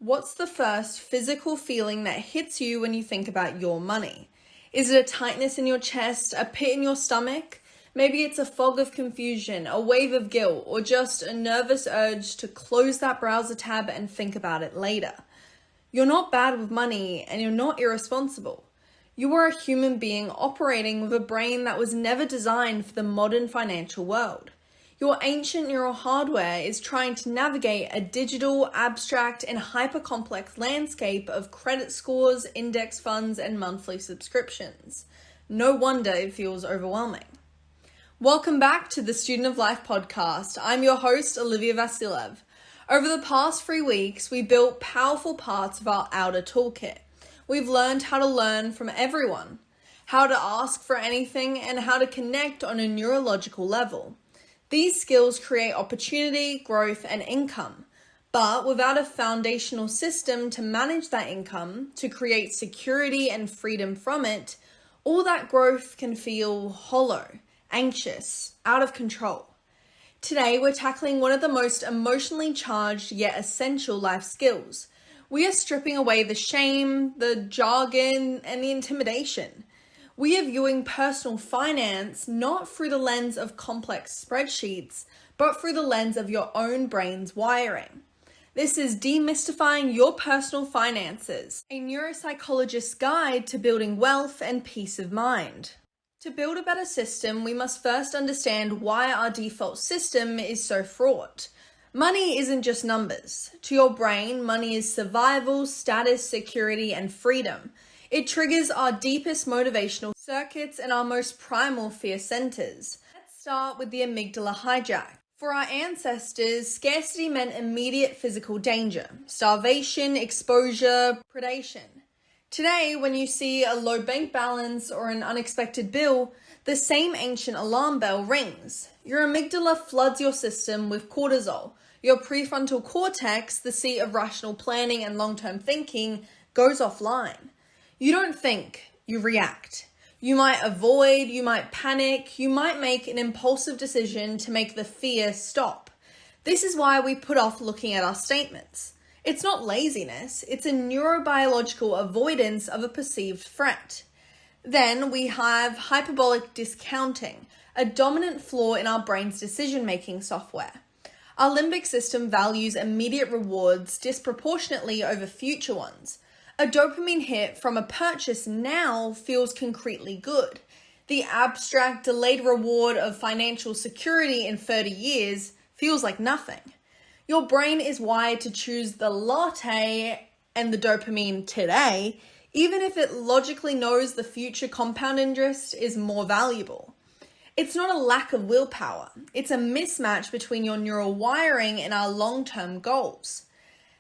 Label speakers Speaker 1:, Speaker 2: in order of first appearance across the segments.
Speaker 1: What's the first physical feeling that hits you when you think about your money? Is it a tightness in your chest, a pit in your stomach? Maybe it's a fog of confusion, a wave of guilt, or just a nervous urge to close that browser tab and think about it later. You're not bad with money, and you're not irresponsible. You are a human being operating with a brain that was never designed for the modern financial world. Your ancient neural hardware is trying to navigate a digital, abstract, and hyper-complex landscape of credit scores, index funds, and monthly subscriptions. No wonder it feels overwhelming. Welcome back to the Student of Life podcast. I'm your host, Olivia Vasilev. Over the past 3 weeks, we built powerful parts of our outer toolkit. We've learned how to learn from everyone, how to ask for anything, and how to connect on a neurological level. These skills create opportunity, growth, and income. But without a foundational system to manage that income, to create security and freedom from it, all that growth can feel hollow, anxious, out of control. Today, we're tackling one of the most emotionally charged yet essential life skills. We are stripping away the shame, the jargon, and the intimidation. We are viewing personal finance not through the lens of complex spreadsheets, but through the lens of your own brain's wiring. This is Demystifying Your Personal Finances, a neuropsychologist's guide to building wealth and peace of mind. To build a better system, we must first understand why our default system is so fraught. Money isn't just numbers. To your brain, money is survival, status, security, and freedom. It triggers our deepest motivational circuits and our most primal fear centers. Let's start with the amygdala hijack. For our ancestors, scarcity meant immediate physical danger, starvation, exposure, predation. Today, when you see a low bank balance or an unexpected bill, the same ancient alarm bell rings. Your amygdala floods your system with cortisol. Your prefrontal cortex, the seat of rational planning and long-term thinking, goes offline. You don't think, you react. You might avoid, you might panic, you might make an impulsive decision to make the fear stop. This is why we put off looking at our statements. It's not laziness, it's a neurobiological avoidance of a perceived threat. Then we have hyperbolic discounting, a dominant flaw in our brain's decision-making software. Our limbic system values immediate rewards disproportionately over future ones. A dopamine hit from a purchase now feels concretely good. The abstract delayed reward of financial security in 30 years feels like nothing. Your brain is wired to choose the latte and the dopamine today, even if it logically knows the future compound interest is more valuable. It's not a lack of willpower. It's a mismatch between your neural wiring and our long-term goals.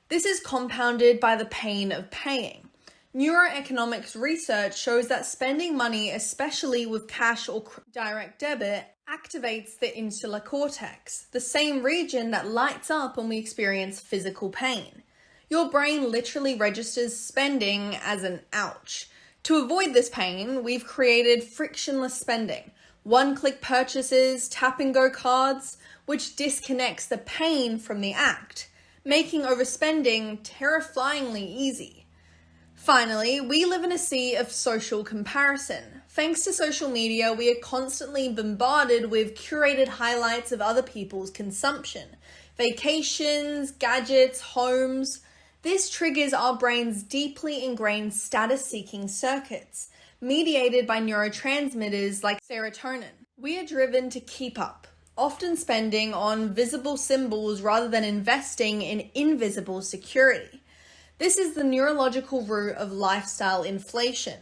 Speaker 1: This is compounded by the pain of paying. Neuroeconomics research shows that spending money, especially with cash or direct debit, activates the insular cortex, the same region that lights up when we experience physical pain. Your brain literally registers spending as an ouch. To avoid this pain, we've created frictionless spending, one-click purchases, tap-and-go cards, which disconnects the pain from the act, making overspending terrifyingly easy. Finally, we live in a sea of social comparison. Thanks to social media, we are constantly bombarded with curated highlights of other people's consumption. Vacations, gadgets, homes. This triggers our brain's deeply ingrained status-seeking circuits, mediated by neurotransmitters like serotonin. We are driven to keep up, often spending on visible symbols rather than investing in invisible security. This is the neurological root of lifestyle inflation.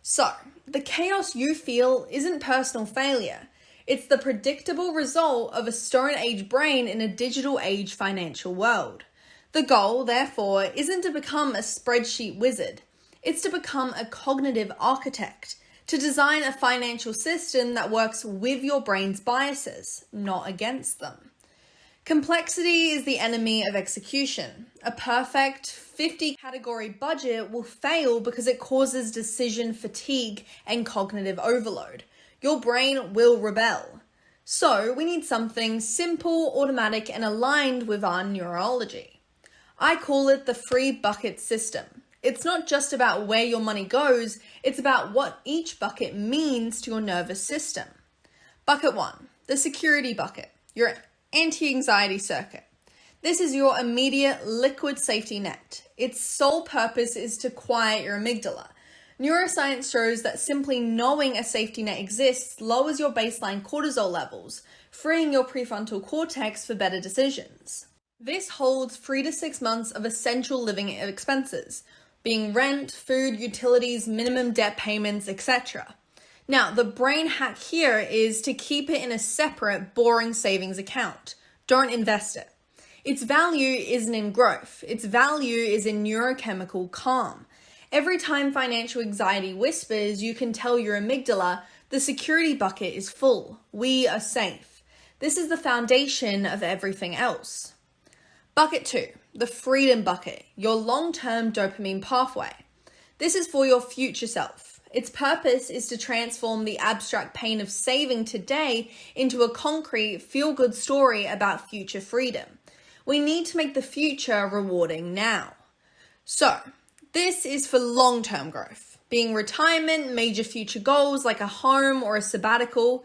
Speaker 1: So, the chaos you feel isn't personal failure. It's the predictable result of a Stone Age brain in a digital age financial world. The goal, therefore, isn't to become a spreadsheet wizard. It's to become a cognitive architect, to design a financial system that works with your brain's biases, not against them. Complexity is the enemy of execution. A perfect 50-category budget will fail because it causes decision fatigue and cognitive overload. Your brain will rebel. So we need something simple, automatic, and aligned with our neurology. I call it the three-bucket system. It's not just about where your money goes, it's about what each bucket means to your nervous system. Bucket 1, the security bucket, your anti-anxiety circuit. This is your immediate liquid safety net. Its sole purpose is to quiet your amygdala. Neuroscience shows that simply knowing a safety net exists lowers your baseline cortisol levels, freeing your prefrontal cortex for better decisions. This holds 3 to 6 months of essential living expenses, being rent, food, utilities, minimum debt payments, etc. Now, the brain hack here is to keep it in a separate, boring savings account. Don't invest it. Its value isn't in growth. Its value is in neurochemical calm. Every time financial anxiety whispers, you can tell your amygdala, the security bucket is full. We are safe. This is the foundation of everything else. Bucket 2, the freedom bucket, your long-term dopamine pathway. This is for your future self. Its purpose is to transform the abstract pain of saving today into a concrete, feel-good story about future freedom. We need to make the future rewarding now. So, this is for long-term growth, being retirement, major future goals like a home or a sabbatical.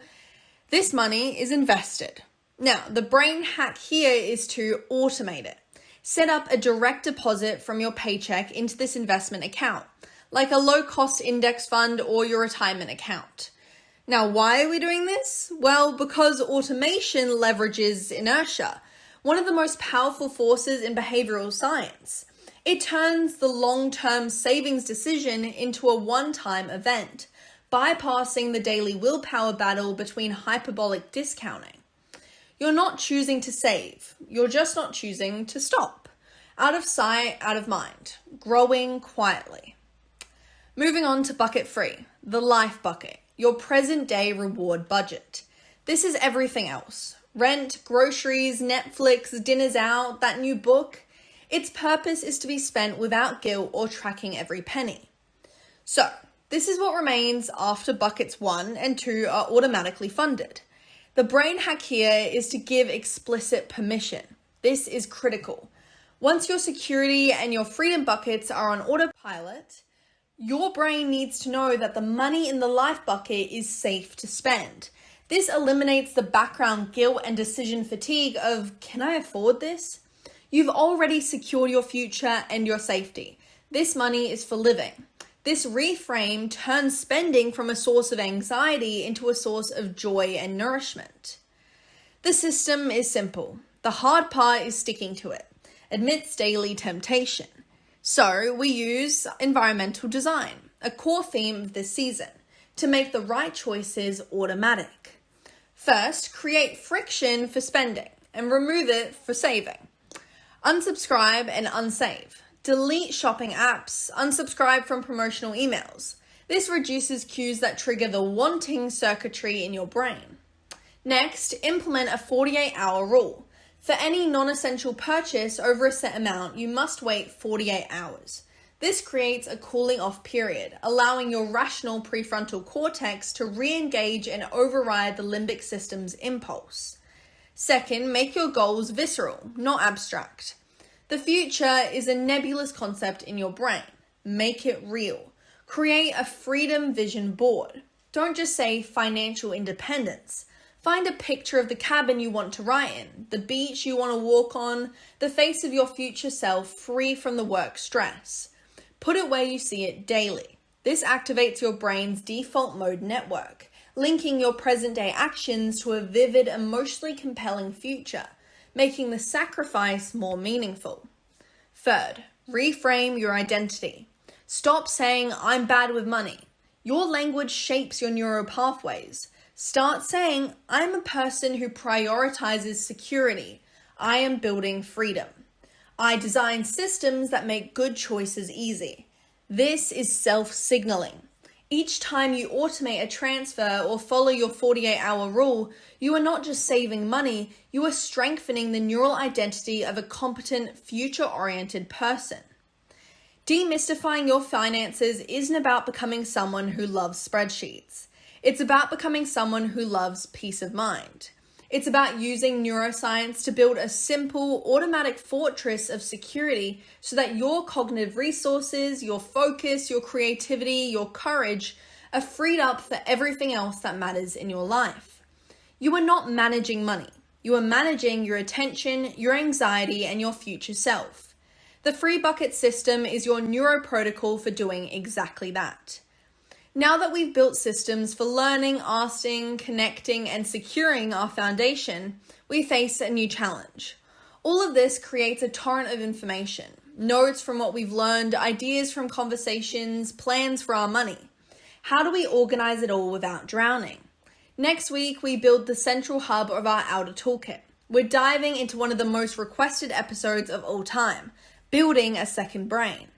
Speaker 1: This money is invested. Now, the brain hack here is to automate it. Set up a direct deposit from your paycheck into this investment account, like a low-cost index fund or your retirement account. Now, why are we doing this? Well, because automation leverages inertia, one of the most powerful forces in behavioral science. It turns the long-term savings decision into a one-time event, bypassing the daily willpower battle between hyperbolic discounting. You're not choosing to save, you're just not choosing to stop. Out of sight, out of mind, growing quietly. Moving on to bucket 3, the life bucket, your present day reward budget. This is everything else. Rent, groceries, Netflix, dinners out, that new book. Its purpose is to be spent without guilt or tracking every penny. So, this is what remains after buckets 1 and 2 are automatically funded. The brain hack here is to give explicit permission. This is critical. Once your security and your freedom buckets are on autopilot, your brain needs to know that the money in the life bucket is safe to spend. This eliminates the background guilt and decision fatigue of, can I afford this? You've already secured your future and your safety. This money is for living. This reframe turns spending from a source of anxiety into a source of joy and nourishment. The system is simple. The hard part is sticking to it, amidst daily temptation. So we use environmental design, a core theme of this season, to make the right choices automatic. First, create friction for spending and remove it for saving. Unsubscribe and unsave. Delete shopping apps. Unsubscribe from promotional emails. This reduces cues that trigger the wanting circuitry in your brain. Next, implement a 48-hour rule. For any non-essential purchase over a set amount, you must wait 48 hours. This creates a cooling off period, allowing your rational prefrontal cortex to re-engage and override the limbic system's impulse. Second, make your goals visceral, not abstract. The future is a nebulous concept in your brain. Make it real. Create a freedom vision board. Don't just say financial independence. Find a picture of the cabin you want to write in, the beach you want to walk on, the face of your future self free from the work stress. Put it where you see it daily. This activates your brain's default mode network, linking your present day actions to a vivid, emotionally compelling future, making the sacrifice more meaningful. Third, reframe your identity. Stop saying, I'm bad with money. Your language shapes your neural pathways. Start saying, I'm a person who prioritizes security. I am building freedom. I design systems that make good choices easy. This is self-signaling. Each time you automate a transfer or follow your 48-hour rule, you are not just saving money, you are strengthening the neural identity of a competent, future-oriented person. Demystifying your finances isn't about becoming someone who loves spreadsheets. It's about becoming someone who loves peace of mind. It's about using neuroscience to build a simple, automatic fortress of security so that your cognitive resources, your focus, your creativity, your courage are freed up for everything else that matters in your life. You are not managing money. You are managing your attention, your anxiety, and your future self. The Three-Bucket system is your neuro protocol for doing exactly that. Now that we've built systems for learning, asking, connecting, and securing our foundation, we face a new challenge. All of this creates a torrent of information, notes from what we've learned, ideas from conversations, plans for our money. How do we organize it all without drowning? Next week, we build the central hub of our outer toolkit. We're diving into one of the most requested episodes of all time, building a second brain.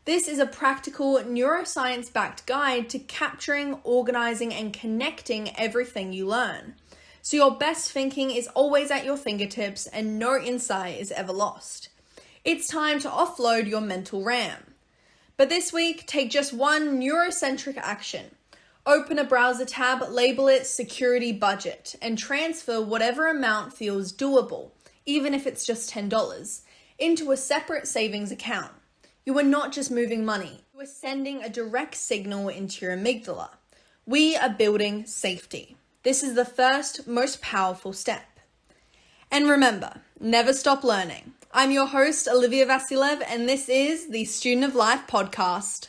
Speaker 1: This is a practical, neuroscience-backed guide to capturing, organizing, and connecting everything you learn. So your best thinking is always at your fingertips and no insight is ever lost. It's time to offload your mental RAM. But this week, take just one neurocentric action. Open a browser tab, label it Security Budget, and transfer whatever amount feels doable, even if it's just $10, into a separate savings account. You are not just moving money, you are sending a direct signal into your amygdala. We are building safety. This is the first, most powerful step. And remember, never stop learning. I'm your host, Olivia Vasilev, and this is the Student of Life podcast.